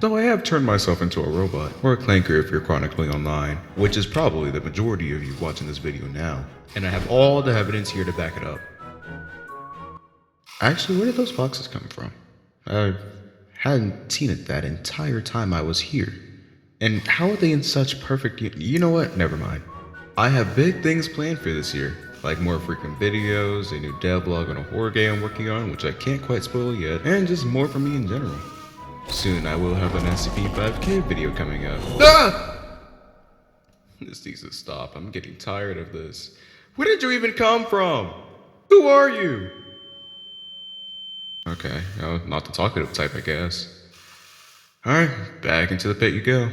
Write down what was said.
though I have turned myself into a robot, or a clanker if you're chronically online, which is probably the majority of you watching this video now. And I have all the evidence here to back it up. Actually, where did those boxes come from? I hadn't seen it that entire time I was here. And how are they in such perfect... You know what? Never mind. I have big things planned for this year, like more frequent videos, a new devlog on a horror game I'm working on, which I can't quite spoil yet, and just more from me in general. Soon I will have an SCP-5K video coming up. Ah! This needs to stop. I'm getting tired of this. Where did you even come from? Who are you? Okay, not the talkative type, I guess. Alright, back into the pit you go.